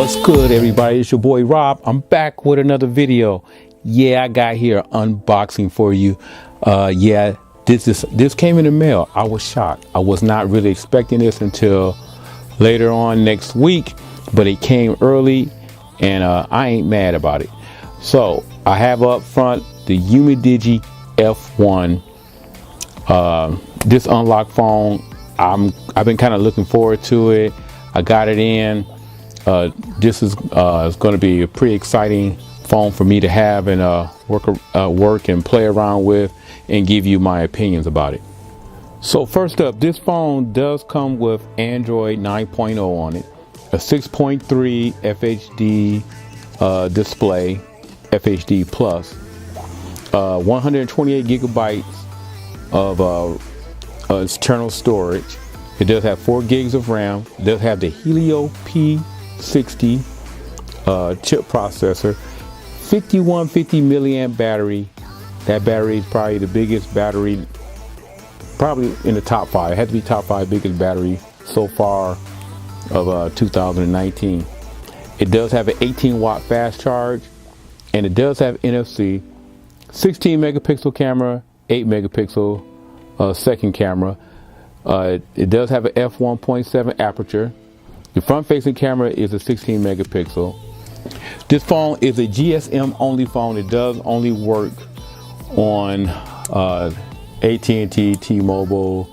What's good, everybody? It's your boy Rob. I'm back with another video. Yeah, I got here unboxing for you. This came in the mail. I was shocked. I was not really expecting this until later on next week, but it came early, and I ain't mad about it. So I have up front the UMIDIGI F1. This unlocked phone. I've been kind of looking forward to it. I got it in. This is going to be a pretty exciting phone for me to have and work and play around with and give you my opinions about it. So first up, this phone does come with Android 9.0 on it, a 6.3 FHD display, FHD plus, 128 gigabytes of external storage. It does have 4 gigs of RAM. It does have the Helio P60 chip processor, 5150 milliamp battery. That battery is probably the biggest battery, probably in the top 5. It had to be top 5 biggest battery so far of 2019. It does have an 18 watt fast charge, and it does have NFC, 16 megapixel camera, 8 megapixel second camera. It does have an f1.7 aperture. The front-facing camera is a 16 megapixel. This phone is a GSM only phone. It does only work on AT&T, T-Mobile.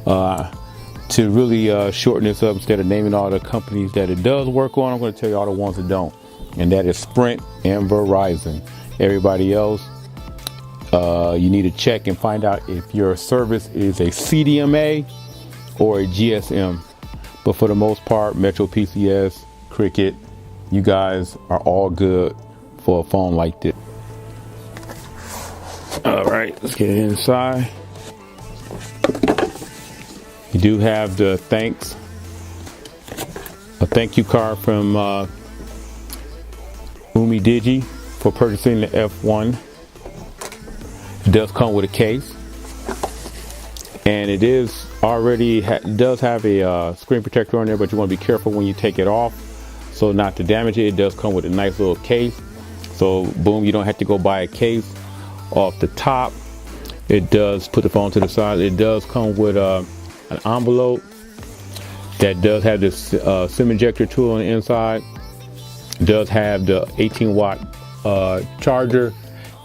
To really shorten this up, instead of naming all the companies that it does work on, I'm going to tell you all the ones that don't, and that is Sprint and Verizon. Everybody else, you need to check and find out if your service is a CDMA or a GSM. But for the most part, Metro PCS, Cricket, you guys are all good for a phone like this. All right, let's get inside. You do have the a thank you card from UMIDIGI for purchasing the F1. It does come with a case, and it is already does have a screen protector on there, but you want to be careful when you take it off so not to damage it. It does come with a nice little case, so boom, you don't have to go buy a case off the top. It does put the phone to the side. It does come with an envelope that does have this SIM ejector tool on the inside. It does have the 18 watt charger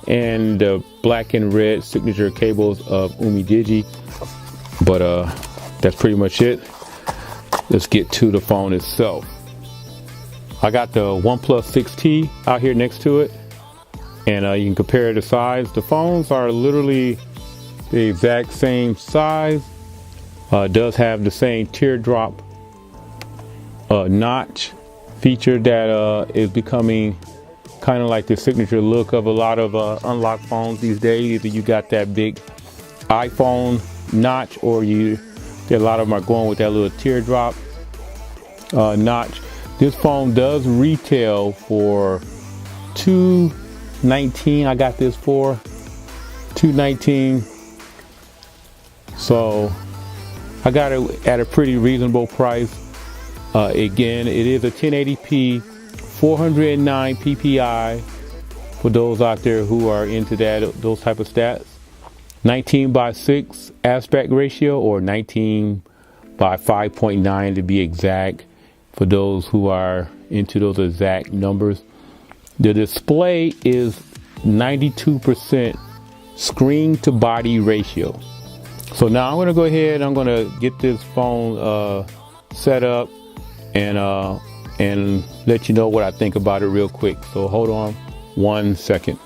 and the black and red signature cables of UMIDIGI. But that's pretty much it. Let's get to the phone itself. I got the OnePlus 6T out here next to it, and you can compare the size. The phones are literally the exact same size. Does have the same teardrop notch feature that is becoming kind of like the signature look of a lot of unlocked phones these days. Either you got that big iPhone notch, or a lot of them are going with that little teardrop notch. This phone does retail for $219. I got this for $219, so I got it at a pretty reasonable price. Again, it is a 1080p 409 ppi for those out there who are into those type of stats. 19:6 aspect ratio, or 19:5.9 to be exact, for those who are into those exact numbers. The display is 92% screen to body ratio. So now I'm going to go ahead, I'm going to get this phone set up and let you know what I think about it real quick. So hold on 1 second.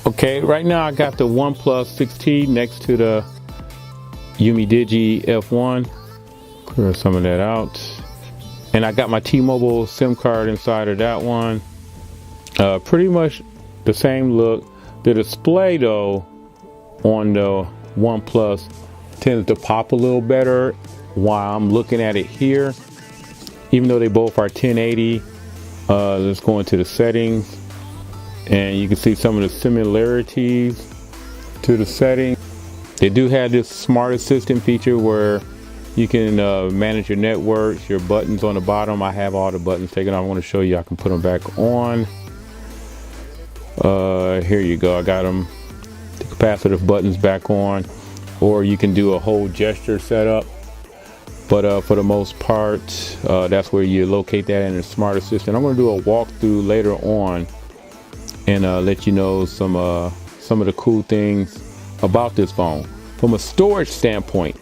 Okay, right now I got the OnePlus 6T next to the UMIDIGI F1. Clear some of that out. And I got my T-Mobile SIM card inside of that one. Pretty much the same look. The display though on the OnePlus tends to pop a little better while I'm looking at it here. Even though they both are 1080, let's go into the settings, and you can see some of the similarities to the settings. They do have this smart assistant feature where You can manage your networks, your buttons on the bottom. I have all the buttons taken off. I want to show you I can put them back on. Here you go. I got them, the capacitive buttons back on, or you can do a whole gesture setup. But for the most part, that's where you locate that in the Smart Assistant. I'm going to do a walkthrough later on and let you know some of the cool things about this phone. From a storage standpoint,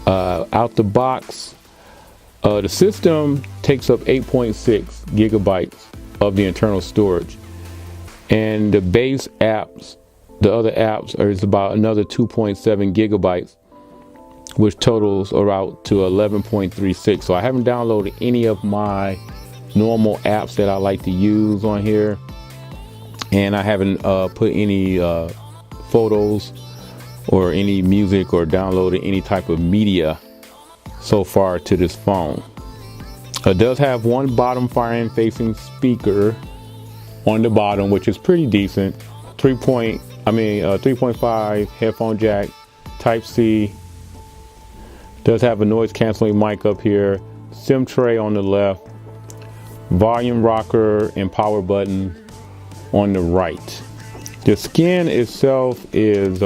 out the box, the system takes up 8.6 gigabytes of the internal storage, and the base apps, the other apps, is about another 2.7 gigabytes, which totals around to 11.36. So I haven't downloaded any of my normal apps that I like to use on here, and I haven't put any photos or any music or downloaded any type of media so far to this phone. It does have one bottom facing speaker on the bottom, which is pretty decent. 3.5 headphone jack, Type C. Does have a noise canceling mic up here, SIM tray on the left, volume rocker and power button on the right. The skin itself is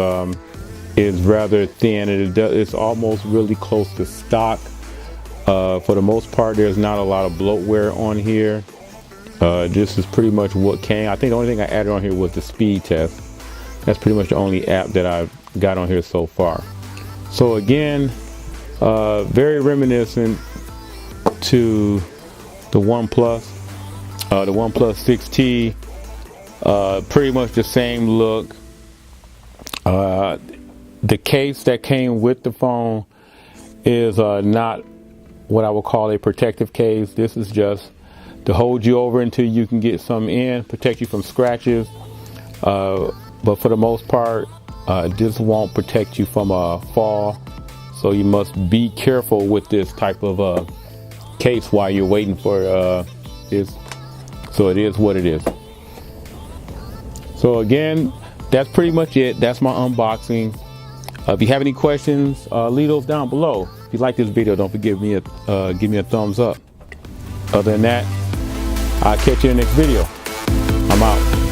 rather thin, and it's almost really close to stock. For the most part, there's not a lot of bloatware on here. This is pretty much what came. I think the only thing I added on here was the speed test. That's pretty much the only app that I've got on here so far. So again, very reminiscent to the OnePlus 6T. Pretty much the same look. The case that came with the phone is not what I would call a protective case. This is just to hold you over until you can get some in, protect you from scratches. But for the most part, this won't protect you from a fall. So you must be careful with this type of case while you're waiting for this. So it is what it is. So again, that's pretty much it. That's my unboxing. If you have any questions, leave those down below. If you like this video, don't forget give me a thumbs up. Other than that, I'll catch you in the next video. I'm out.